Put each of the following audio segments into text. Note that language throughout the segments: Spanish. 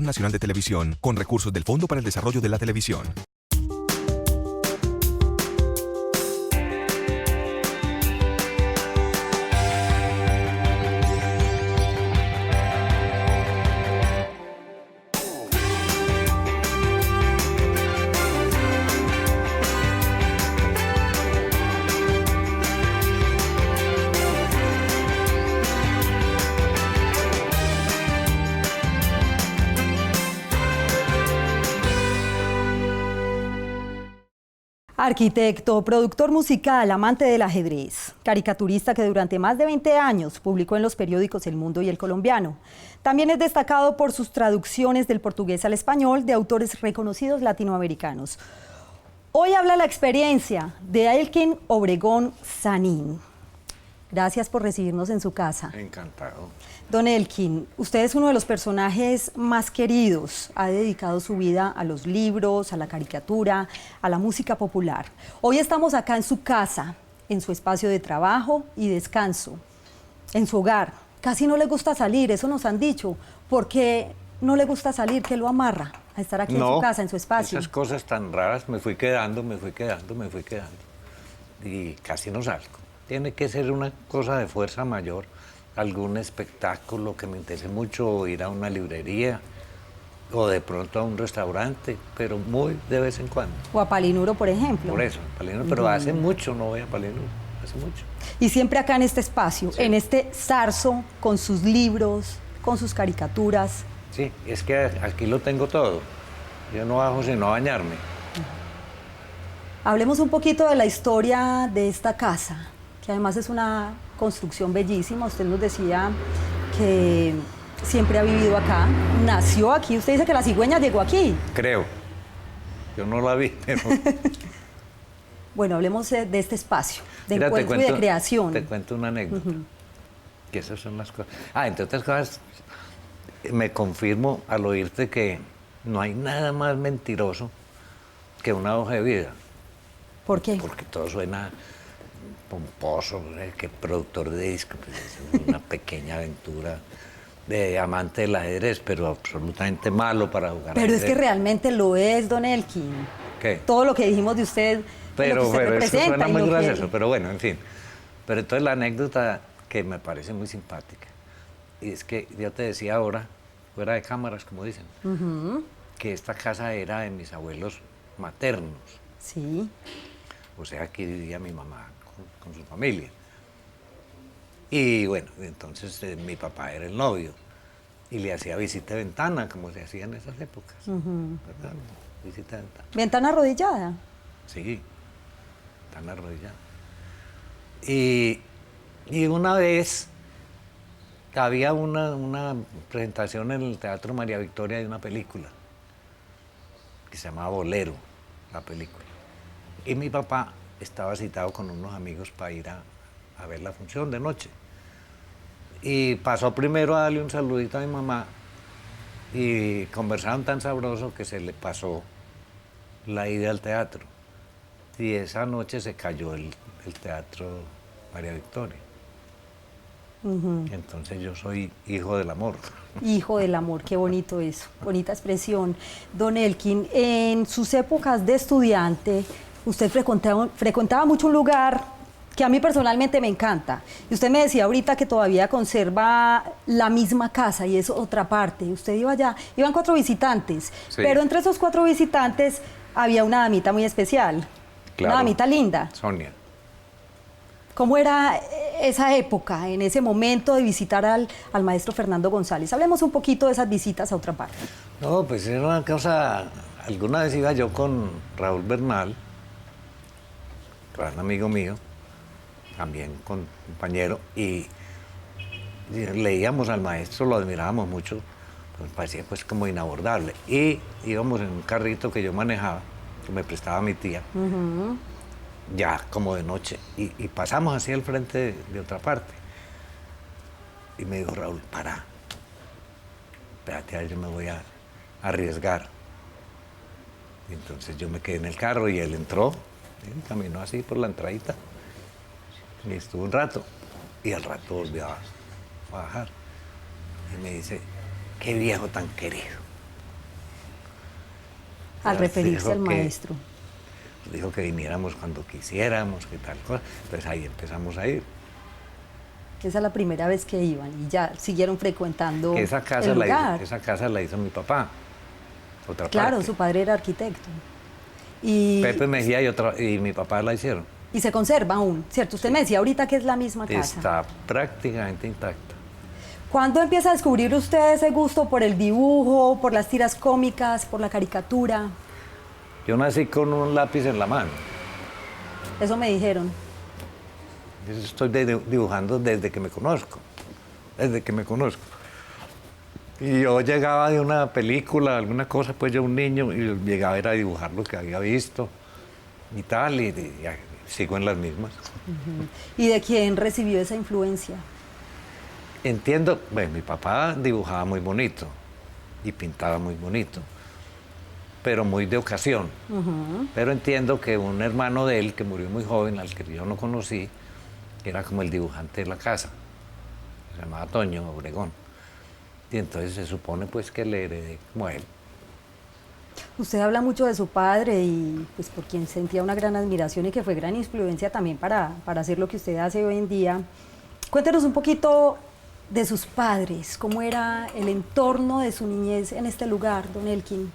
Nacional de Televisión, con recursos del Fondo para el Desarrollo de la Televisión. Arquitecto, productor musical, amante del ajedrez, caricaturista que durante más de 20 años publicó en los periódicos El Mundo y El Colombiano. También es destacado por sus traducciones del portugués al español de autores reconocidos latinoamericanos. Hoy habla la experiencia de Elkin Obregón Sanín. Gracias por recibirnos en su casa. Encantado. Don Elkin, usted es uno de los personajes más queridos. Ha dedicado su vida a los libros, a la caricatura, a la música popular. Hoy estamos acá en su casa, en su espacio de trabajo y descanso, en su hogar. Casi no le gusta salir, eso nos han dicho. ¿Por qué no le gusta salir? ¿Qué lo amarra a estar aquí en su casa, en su espacio? Esas cosas tan raras, me fui quedando. Y casi no salgo. Tiene que ser una cosa de fuerza mayor, algún espectáculo que me interese mucho, o ir a una librería, o de pronto a un restaurante, pero muy de vez en cuando. O a Palinuro, por ejemplo. Por eso, Palinuro, pero hace mucho no voy a Palinuro, hace mucho. Y siempre acá en este espacio, sí, en este zarzo, con sus libros, con sus caricaturas. Sí, es que aquí lo tengo todo. Yo no bajo sino a bañarme. Hablemos un poquito de la historia de esta casa, que además es una construcción bellísima. Usted nos decía que siempre ha vivido acá, nació aquí. Usted dice que la cigüeña llegó aquí. Creo. Yo no la vi, pero... Bueno, hablemos de este espacio, de encuentro y de creación. Te cuento una anécdota, que esas son las cosas. Entre otras cosas, me confirmo al oírte que no hay nada más mentiroso que una hoja de vida. ¿Por qué? Porque todo suena pomposo, que productor de disco, pues es una pequeña aventura de amante del ajedrez, pero absolutamente malo para jugar Pero ajedrez. Es que realmente lo es, don Elkin. ¿Qué? Todo lo que dijimos de usted, pero lo que usted representa. Eso suena muy y gracioso, pero bueno, en fin. Pero entonces la anécdota que me parece muy simpática, y es que yo te decía ahora, fuera de cámaras, como dicen, que esta casa era de mis abuelos maternos. Sí. O sea, aquí vivía mi mamá con su familia. Y bueno, entonces mi papá era el novio y le hacía visita de ventana, como se hacía en esas épocas. ¿Verdad? Visita de ventana. ¿Ventana arrodillada? Sí, ventana arrodillada. Y una vez había una presentación en el Teatro María Victoria de una película que se llamaba Bolero, la película. Y mi papá estaba citado con unos amigos para ir a ver la función de noche. Y pasó primero a darle un saludito a mi mamá y conversaron tan sabroso que se le pasó la ida al teatro. Y esa noche se cayó el Teatro María Victoria. Entonces yo soy hijo del amor. Hijo del amor, qué bonito eso, bonita expresión. Don Elkin, en sus épocas de estudiante, usted frecuentaba mucho un lugar que a mí personalmente me encanta. Y usted me decía ahorita que todavía conserva la misma casa y es otra parte. Usted iba allá, iban 4 visitantes, sí, pero entre esos 4 visitantes había una damita muy especial, claro, una damita linda. Sonia. ¿Cómo era esa época, en ese momento de visitar al maestro Fernando González? Hablemos un poquito de esas visitas a otra parte. No, pues era una cosa... Alguna vez iba yo con Raúl Bernal, gran amigo mío, también compañero, y leíamos al maestro, lo admirábamos mucho, pues parecía pues como inabordable. Y íbamos en un carrito que yo manejaba, que me prestaba mi tía, ya como de noche, y pasamos hacia el frente de otra parte. Y me dijo Raúl, para, espérate, yo me voy a arriesgar. Y entonces yo me quedé en el carro y él entró, caminó así por la entradita, y estuvo un rato, y al rato volvió a bajar. Y me dice, qué viejo tan querido. al referirse al Dijo que- maestro. Dijo que viniéramos cuando quisiéramos, que tal cosa. Entonces ahí empezamos a ir. Esa es la primera vez que iban y ya siguieron frecuentando Que esa casa, el lugar. esa casa la hizo mi papá. Otra Claro, parte. su padre era arquitecto. Y, Pepe Mejía y mi papá la hicieron. y se conserva aún, ¿cierto? Usted me decía ahorita que es la misma casa. Está prácticamente intacta. ¿Cuándo empieza a descubrir usted ese gusto por el dibujo, por las tiras cómicas, por la caricatura? Yo nací con un lápiz en la mano. Eso me dijeron. Yo estoy dibujando desde que me conozco. Desde que me conozco. Y yo llegaba de una película, alguna cosa, pues yo un niño, y llegaba era a dibujar lo que había visto y tal, y sigo en las mismas. ¿Y de quién recibió esa influencia? Entiendo, bueno, mi papá dibujaba muy bonito y pintaba muy bonito, pero muy de ocasión. Pero entiendo que un hermano de él, que murió muy joven, al que yo no conocí, era como el dibujante de la casa. Se llamaba Toño Obregón. Y entonces se supone pues que le heredé como él. Usted habla mucho de su padre y pues por quien sentía una gran admiración y que fue gran influencia también para hacer lo que usted hace hoy en día. Cuéntenos un poquito de sus padres, cómo era el entorno de su niñez en este lugar, don Elkin.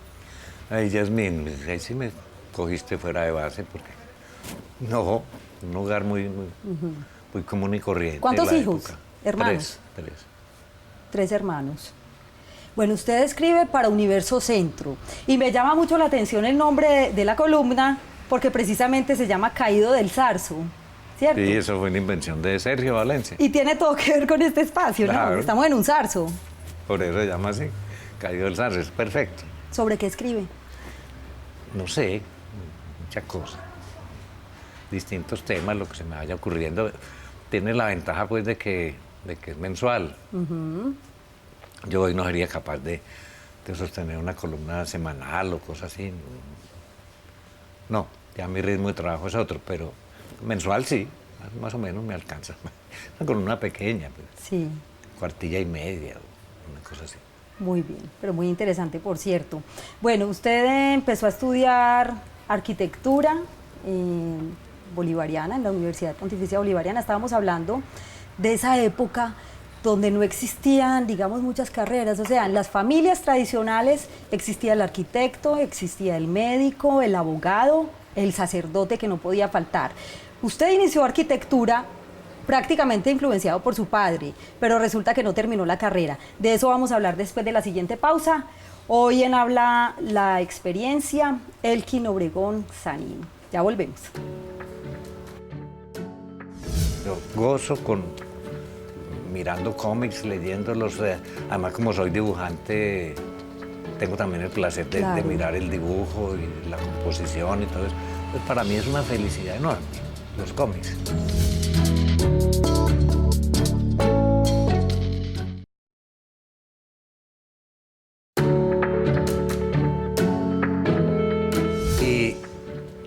Ay, Yasmín, ahí sí me cogiste fuera de base porque no, un lugar muy común y corriente. ¿Cuántos de la hijos? época. ¿Hermanos? Tres. 3 hermanos. Bueno, usted escribe para Universo Centro y me llama mucho la atención el nombre de la columna porque precisamente se llama Caído del Zarzo, ¿cierto? Sí, eso fue una invención de Sergio Valencia. Y tiene todo que ver con este espacio, ¿no? Claro. Estamos en un zarzo. Por eso se llama así, Caído del Zarzo, es perfecto. ¿Sobre qué escribe? No sé, muchas cosas. Distintos temas, lo que se me vaya ocurriendo. Tiene la ventaja pues de que es mensual. Yo hoy no sería capaz de sostener una columna semanal o cosas así. No, ya mi ritmo de trabajo es otro, pero mensual sí, más o menos me alcanza. Una columna pequeña, pues, Sí, cuartilla y media, una cosa así. muy bien, pero muy interesante, por cierto. Bueno, usted empezó a estudiar arquitectura bolivariana en la Universidad Pontificia Bolivariana. Estábamos hablando de esa época donde no existían, digamos, muchas carreras. O sea, en las familias tradicionales existía el arquitecto, existía el médico, el abogado, el sacerdote que no podía faltar. Usted inició arquitectura prácticamente influenciado por su padre, pero resulta que no terminó la carrera. De eso vamos a hablar después de la siguiente pausa. Hoy en Habla la Experiencia, Elkin Obregón Sanín. Ya volvemos. Yo gozo mirando cómics, leyéndolos. Además, como soy dibujante, tengo también el placer de Claro. mirar el dibujo y la composición y todo eso. Pues para mí es una felicidad enorme, los cómics.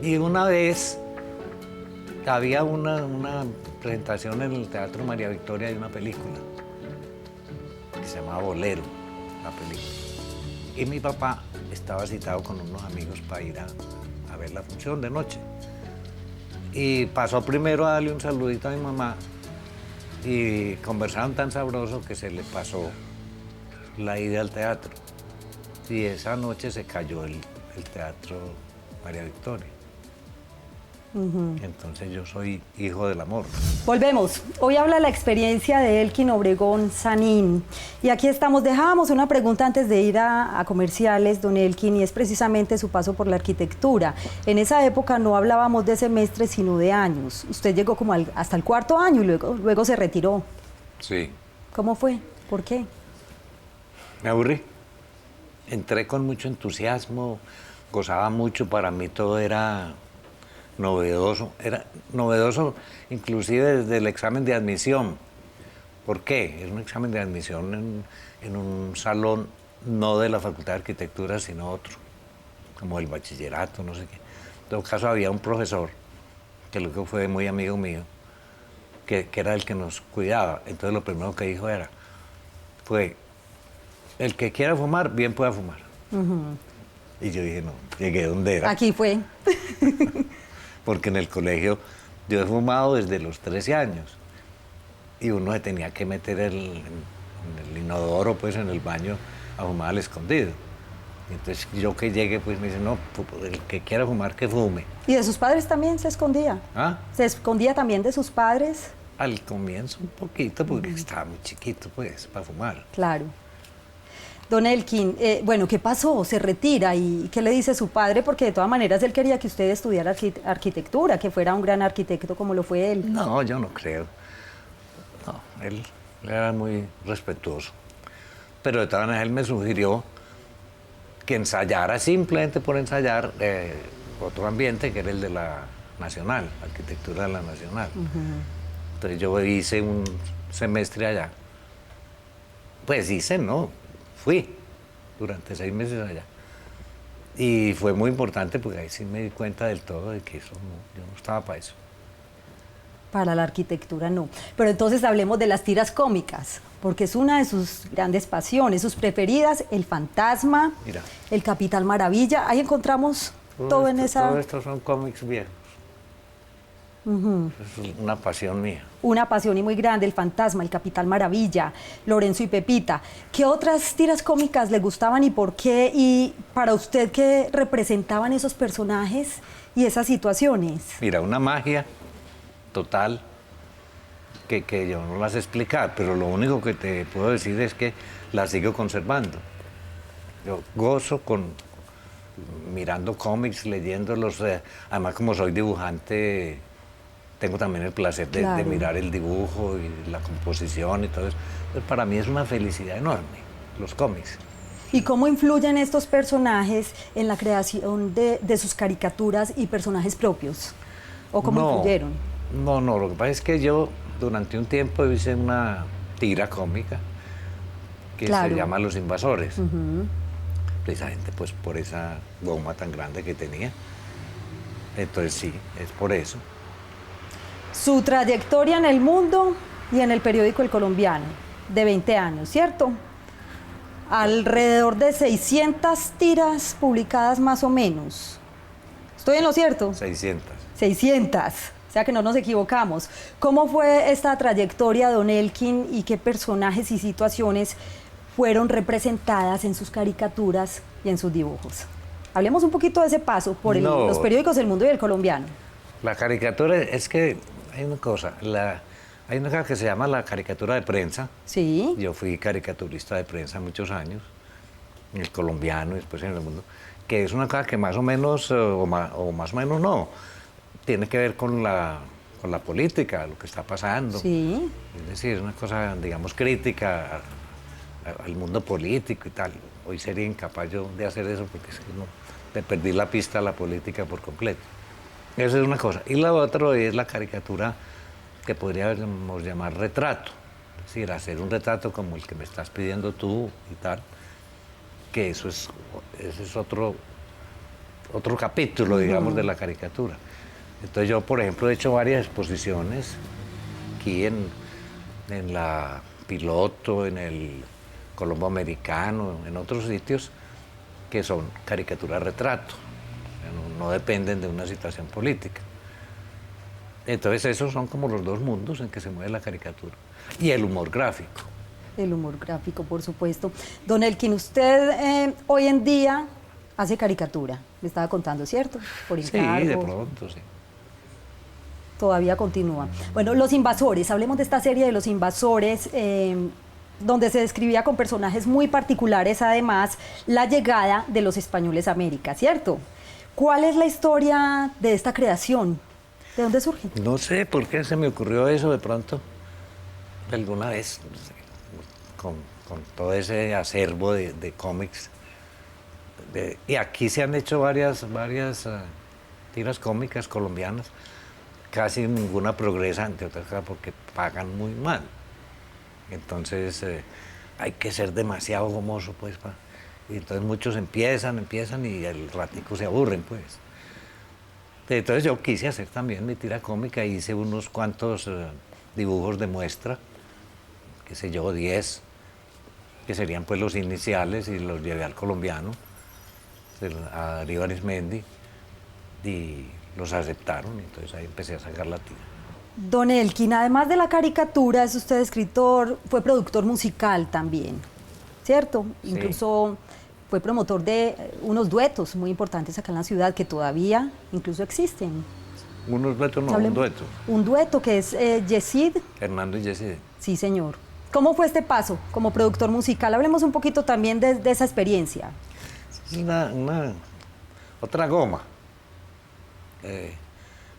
Y una vez había una presentación en el Teatro María Victoria de una película que se llamaba Bolero, la película. Y mi papá estaba citado con unos amigos para ir a ver la función de noche. Y pasó primero a darle un saludito a mi mamá y conversaron tan sabroso que se le pasó la ida al teatro. Y esa noche se cayó el Teatro María Victoria. Entonces yo soy hijo del amor. Volvemos. Hoy habla la experiencia de Elkin Obregón Sanín. Y aquí estamos. Dejábamos una pregunta antes de ir a comerciales, don Elkin, y es precisamente su paso por la arquitectura. En esa época no hablábamos de semestres, sino de años. Usted llegó como hasta el 4.º año y luego se retiró. Sí. ¿Cómo fue? ¿Por qué? Me aburrí. Entré con mucho entusiasmo, gozaba mucho, para mí todo era novedoso inclusive desde el examen de admisión. ¿Por qué? Es un examen de admisión en un salón no de la Facultad de Arquitectura, sino otro, como el bachillerato, no sé qué. En todo caso había un profesor, que luego fue muy amigo mío, que era el que nos cuidaba. Entonces lo primero que dijo fue, el que quiera fumar, bien pueda fumar. Y yo dije, no, llegué donde era. Aquí fue. Porque en el colegio yo he fumado desde los 13 años. Y uno se tenía que meter en el inodoro, pues en el baño, a fumar al escondido. Entonces yo que llegue, pues me dice, no, el que quiera fumar, que fume. ¿Y de sus padres también se escondía? ¿Ah? ¿Se escondía también de sus padres? Al comienzo un poquito, porque estaba muy chiquito, pues, para fumar. Claro. Don Elkin, bueno, ¿qué pasó? ¿Se retira? ¿Y qué le dice su padre? Porque de todas maneras él quería que usted estudiara arquitectura, que fuera un gran arquitecto como lo fue él. No, yo no creo. No, él era muy respetuoso. Pero de todas maneras él me sugirió que ensayara simplemente por ensayar otro ambiente que era el de la Nacional, arquitectura de la Nacional. Entonces yo hice un semestre allá. Pues hice, no, fui durante 6 meses allá. Y fue muy importante porque ahí sí me di cuenta del todo de que eso yo no estaba para eso. Para la arquitectura no. Pero entonces hablemos de las tiras cómicas, porque es una de sus grandes pasiones, sus preferidas, El Fantasma, Mira. El Capitán Maravilla. Ahí encontramos todo en esa... Todo esto son cómics viejos. Es una pasión mía. Una pasión y muy grande, El Fantasma, El Capitán Maravilla, Lorenzo y Pepita. ¿Qué otras tiras cómicas le gustaban y por qué? Y para usted, ¿qué representaban esos personajes y esas situaciones? Mira, una magia total que yo no las sé explicar, pero lo único que te puedo decir es que las sigo conservando. Yo gozo mirando cómics, leyéndolos. Además, como soy dibujante, tengo también el placer de Claro. mirar el dibujo y la composición y todo eso. Pues para mí es una felicidad enorme, los cómics. ¿Y cómo influyen estos personajes en la creación de sus caricaturas y personajes propios? ¿O cómo influyeron? No, lo que pasa es que yo durante un tiempo hice una tira cómica que Claro. se llama Los Invasores. Precisamente pues por esa goma tan grande que tenía. Entonces sí, es por eso. Su trayectoria en el mundo y en el periódico El Colombiano, de 20 años, ¿cierto? Alrededor de 600 tiras publicadas más o menos. ¿Estoy en lo cierto? 600. 600, o sea que no nos equivocamos. ¿Cómo fue esta trayectoria, don Elkin, y qué personajes y situaciones fueron representadas en sus caricaturas y en sus dibujos? Hablemos un poquito de ese paso por los periódicos El Mundo y El Colombiano. La caricatura es que hay una cosa, hay una cosa que se llama la caricatura de prensa. Sí. Yo fui caricaturista de prensa muchos años, en El Colombiano y después en El Mundo, que es una cosa que más o menos, o más o menos no, tiene que ver con la política, lo que está pasando. Sí. Es decir, es una cosa, digamos, crítica al mundo político y tal. Hoy sería incapaz yo de hacer eso porque es que no, le perdí la pista a la política por completo. Esa es una cosa. Y la otra es la caricatura que podríamos llamar retrato. Es decir, hacer un retrato como el que me estás pidiendo tú y tal, que ese es otro capítulo, digamos, de la caricatura. Entonces yo, por ejemplo, he hecho varias exposiciones aquí en la Piloto, en el Colombo Americano, en otros sitios, que son caricaturas retrato. No dependen de una situación política. Entonces esos son como los dos mundos en que se mueve la caricatura. Y el humor gráfico. El humor gráfico, por supuesto. Don Elkin, usted hoy en día hace caricatura, me estaba contando, ¿cierto? Por encargo. Sí, de pronto, sí. Todavía continúa. Bueno, Los Invasores, hablemos de esta serie de Los Invasores, donde se describía con personajes muy particulares, además, la llegada de los españoles a América, ¿cierto? ¿Cuál es la historia de esta creación? ¿De dónde surge? No sé por qué se me ocurrió eso de pronto, alguna vez, no sé, con todo ese acervo de cómics. Y aquí se han hecho varias tiras cómicas colombianas. Casi ninguna progresa, entre otras cosas, porque pagan muy mal. Entonces hay que ser demasiado gomoso, pues. Y entonces muchos empiezan y al ratico se aburren, pues. Entonces yo quise hacer también mi tira cómica, hice unos cuantos dibujos de muestra, qué sé yo, 10, que serían pues los iniciales, y los llevé al Colombiano. a Darío Arismendi, y los aceptaron, entonces ahí empecé a sacar la tira. Don Elkin, además de la caricatura, es usted escritor, fue productor musical también, ¿cierto? Sí. Incluso fue promotor de unos duetos muy importantes acá en la ciudad que todavía incluso existen. Unos duetos, no, un dueto. Un dueto que es Yesid. Hernando y Yesid. Sí, señor. ¿Cómo fue este paso como productor musical? Hablemos un poquito también de esa experiencia. Es otra goma.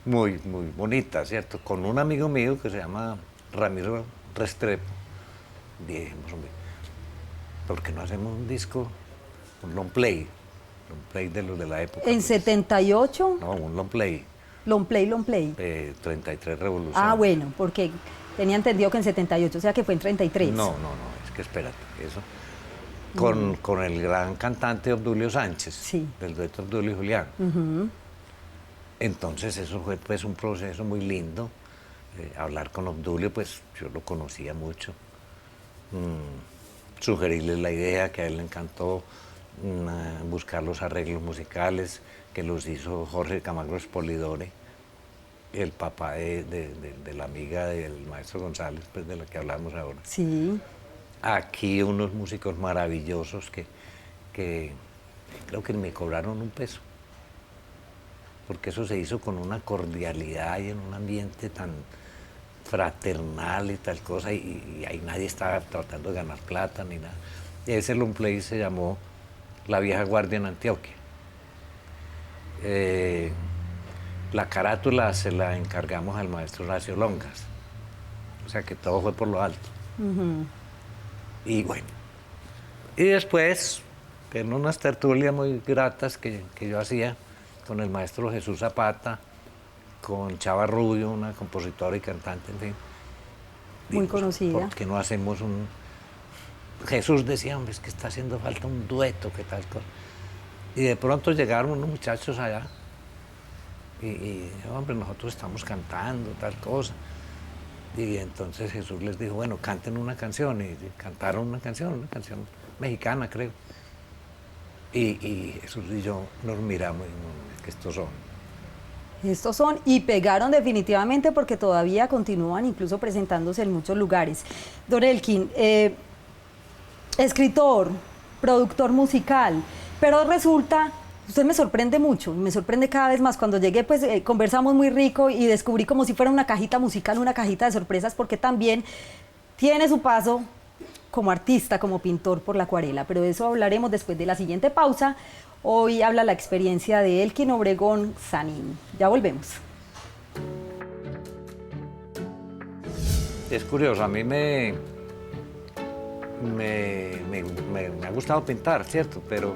Muy bonita, ¿cierto? Con un amigo mío que se llama Ramiro Restrepo. Dijimos, hombre, ¿por qué no hacemos un disco, un long play de los de la época? ¿En pues? 78? No, un long play. Long play. 33 Revoluciones. Ah, bueno, porque tenía entendido que en 78, o sea que fue en 33. No, es que espérate, eso. Con el gran cantante Obdulio Sánchez, Sí. del dueto Obdulio y Julián. Ujú. Entonces eso fue pues un proceso muy lindo. Hablar con Obdulio, pues yo lo conocía mucho. Sugerirle la idea que a él le encantó, buscar los arreglos musicales que los hizo Jorge Camargo Espolidore, el papá de la amiga del maestro González, pues de la que hablamos ahora. Sí. Aquí unos músicos maravillosos que creo que me cobraron un peso, porque eso se hizo con una cordialidad y en un ambiente tan fraternal y tal cosa, y ahí nadie estaba tratando de ganar plata ni nada. Y ese long play se llamó La Vieja Guardia en Antioquia. La carátula se la encargamos al maestro Horacio Longas, o sea que todo fue por lo alto. Ujú. Y bueno, y después, en unas tertulias muy gratas que yo hacía con el maestro Jesús Zapata, con Chava Rubio, una compositora y cantante, en fin. Muy conocida. ¿Por qué no hacemos un...? Jesús decía, hombre, es que está haciendo falta un dueto, ¿qué tal cosa? Y de pronto llegaron unos muchachos allá y hombre, nosotros estamos cantando, tal cosa. Y entonces Jesús les dijo, bueno, canten una canción. Y cantaron una canción mexicana, creo. Y Jesús y yo nos miramos y dijimos, es que estos son. Y pegaron definitivamente porque todavía continúan incluso presentándose en muchos lugares. Don Elkin, escritor, productor musical, pero resulta, usted me sorprende mucho, me sorprende cada vez más. Cuando llegué, pues conversamos muy rico y descubrí como si fuera una cajita musical, una cajita de sorpresas, porque también tiene su paso como artista, como pintor por la acuarela, pero de eso hablaremos después de la siguiente pausa. Hoy habla la experiencia de Elkin Obregón Sanín. Ya volvemos. Es curioso, a mí me ha gustado pintar, ¿cierto? Pero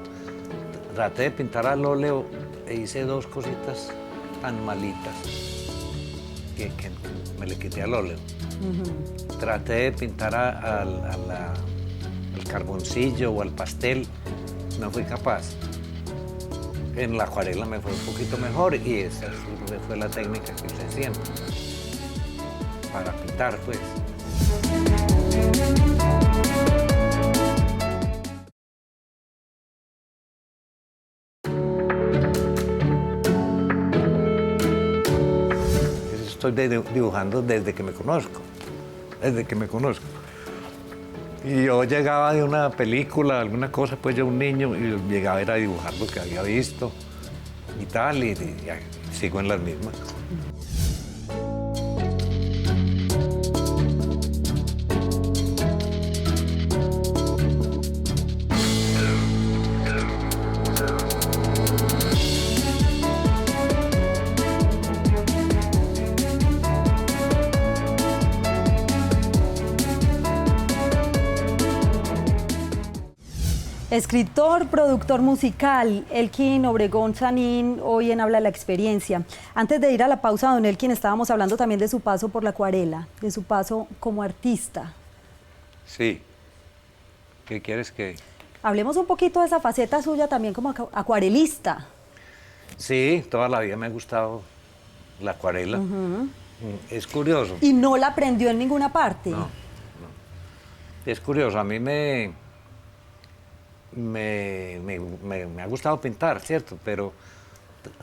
traté de pintar al óleo e hice dos cositas tan malitas que me le quité al óleo. Traté de pintar al carboncillo o al pastel, no fui capaz. En la acuarela me fue un poquito mejor y esa fue la técnica que usé siempre para pintar, pues. Estoy dibujando desde que me conozco, Y yo llegaba de una película, alguna cosa, pues yo un niño, y llegaba a dibujar lo que había visto y tal, y sigo en las mismas. Escritor, productor musical, Elkin Obregón Sanín, hoy en Habla la Experiencia. Antes de ir a la pausa, don Elkin, estábamos hablando también de su paso por la acuarela, de su paso como artista. Sí. ¿Qué quieres que...? Hablemos un poquito de esa faceta suya también como acuarelista. Sí, toda la vida me ha gustado la acuarela. Es curioso. ¿Y no la aprendió en ninguna parte? No. Es curioso, a mí me ha gustado pintar, ¿cierto? Pero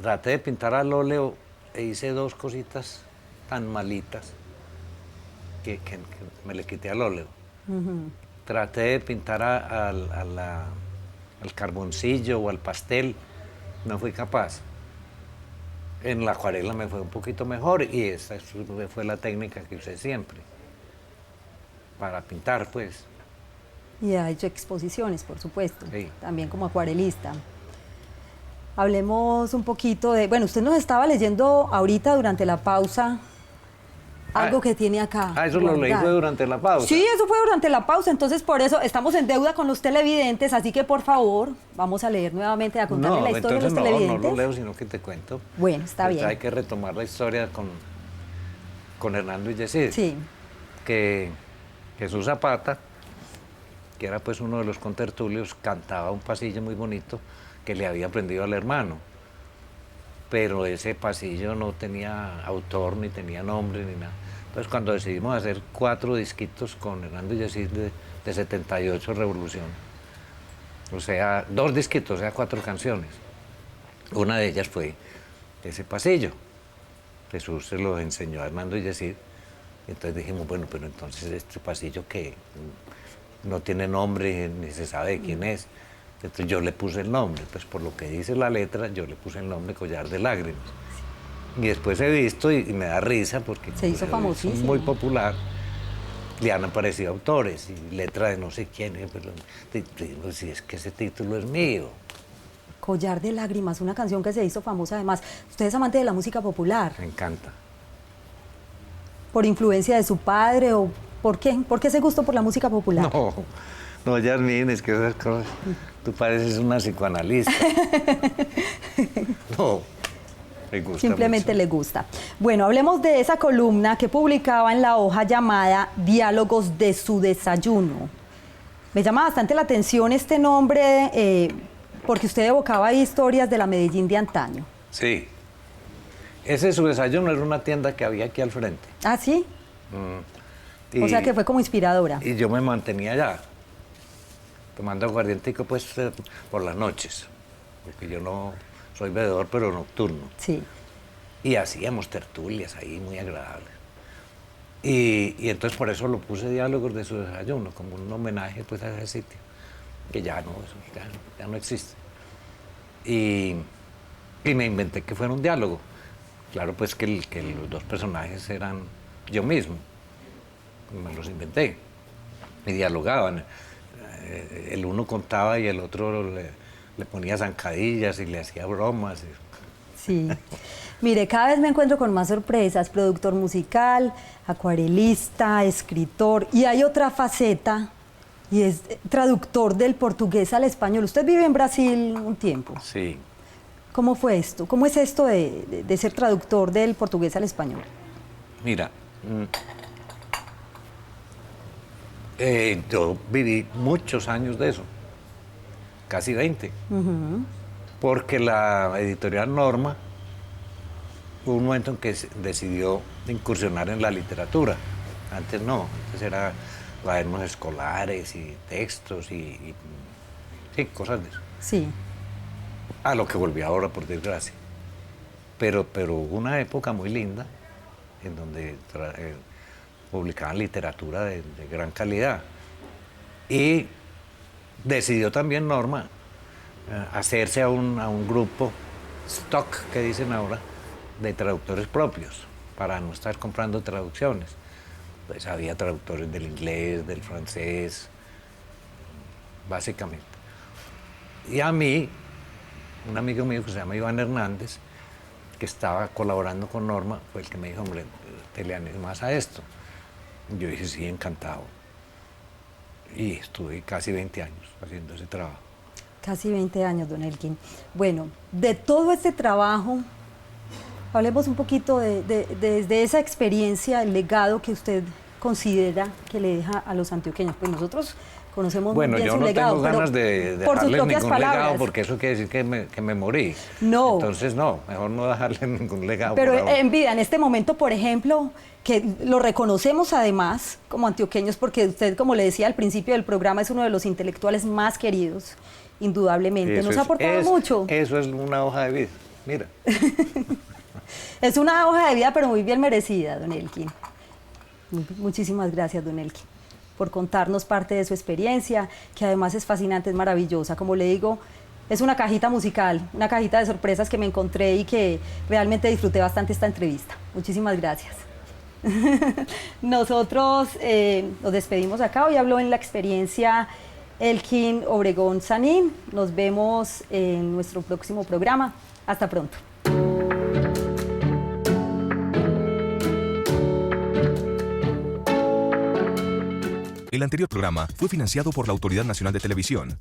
traté de pintar al óleo e hice dos cositas tan malitas que me le quité al óleo. Traté de pintar al carboncillo o al pastel, no fui capaz. En la acuarela me fue un poquito mejor y esa fue la técnica que usé siempre para pintar, pues. Y ha hecho exposiciones, por supuesto, Sí. también como acuarelista. Hablemos un poquito de, bueno, usted nos estaba leyendo ahorita durante la pausa algo que tiene acá. Eso lo leí fue durante la pausa. Sí, eso fue durante la pausa, entonces por eso estamos en deuda con los televidentes, así que por favor, vamos a leer nuevamente, a contarle la historia de los televidentes. No lo leo, sino que te cuento. Bueno, está bien. Hay que retomar la historia con Hernando y Yesid. Sí. Que Jesús Zapata, que era pues uno de los contertulios, cantaba un pasillo muy bonito que le había aprendido al hermano. Pero ese pasillo no tenía autor, ni tenía nombre, ni nada. Entonces cuando decidimos hacer 4 disquitos con Hernando y Yesid de 78 Revolución, o sea, 2 disquitos, o sea, 4 canciones. Una de ellas fue ese pasillo. Jesús se lo enseñó a Hernando y Yesid. Entonces dijimos, bueno, pero entonces este pasillo que no tiene nombre, ni se sabe de quién es. Entonces yo le puse el nombre, pues por lo que dice la letra, yo le puse el nombre Collar de Lágrimas. Y después he visto y me da risa porque se hizo famosísimo. Es muy popular. Le han aparecido autores y letra de no sé quién, pero digo, si es que ese título es mío. Collar de Lágrimas, una canción que se hizo famosa además. ¿Usted es amante de la música popular? Me encanta. ¿Por influencia de su padre o por qué? ¿Por qué ese gusto por la música popular? No, Yasmín, es que esas cosas, tú pareces una psicoanalista. No, me gusta Simplemente mucho. le gusta. Bueno, hablemos de esa columna que publicaba en la hoja llamada Diálogos de su desayuno. Me llama bastante la atención este nombre porque usted evocaba ahí historias de la Medellín de antaño. Sí. Ese Su Desayuno era una tienda que había aquí al frente. ¿Ah, sí? O sea que fue como inspiradora. Y yo me mantenía allá, tomando aguardientico pues por las noches, porque yo no soy bebedor, pero nocturno. Sí. Y hacíamos tertulias ahí muy agradables. Y entonces por eso lo puse Diálogos de su Desayuno, como un homenaje pues a ese sitio, que ya no, eso ya no existe. Y me inventé que fuera un diálogo. Claro pues que los 2 personajes eran yo mismo, me los inventé, y dialogaban. El uno contaba y el otro le ponía zancadillas y le hacía bromas. Sí. Mire, cada vez me encuentro con más sorpresas, productor musical, acuarelista, escritor, y hay otra faceta, y es traductor del portugués al español. Usted vive en Brasil un tiempo. Sí. ¿Cómo fue esto? ¿Cómo es esto de ser traductor del portugués al español? Mira, yo viví muchos años de eso, casi 20, porque la editorial Norma hubo un momento en que decidió incursionar en la literatura. Antes no, antes era cuadernos escolares y textos y sí, cosas de eso. Sí. A lo que volví ahora, por desgracia. Pero hubo una época muy linda en donde publicaban literatura de gran calidad. Y decidió también Norma hacerse a un grupo stock, que dicen ahora, de traductores propios, para no estar comprando traducciones. Pues había traductores del inglés, del francés, básicamente. Y a mí, un amigo mío que se llama Iván Hernández, que estaba colaborando con Norma, fue el que me dijo, hombre, ¿te le animas a esto? Yo dije, sí, encantado. Y estuve casi 20 años haciendo ese trabajo. Casi 20 años, don Elkin. Bueno, de todo este trabajo, hablemos un poquito de esa experiencia, el legado que usted considera que le deja a los antioqueños. Pues nosotros conocemos Bueno, muy bien yo su no legado. tengo ganas de por sus dejarle propias ningún legado palabras. porque eso quiere decir que me morí. No. Entonces no, mejor no dejarle ningún legado. Pero por ahora. en vida, en este momento, por ejemplo, que lo reconocemos además como antioqueños, porque usted, como le decía al principio del programa, es uno de los intelectuales más queridos, indudablemente. Eso Nos ha aportado mucho. Eso es una hoja de vida, mira. Es una hoja de vida, pero muy bien merecida, don Elkin. Muchísimas gracias, don Elkin, por contarnos parte de su experiencia, que además es fascinante, es maravillosa. Como le digo, es una cajita musical, una cajita de sorpresas que me encontré y que realmente disfruté bastante esta entrevista. Muchísimas gracias. Nosotros nos despedimos acá. Hoy habló en la experiencia Elkin Obregón Sanín. Nos vemos en nuestro próximo programa. Hasta pronto. El anterior programa fue financiado por la Autoridad Nacional de Televisión.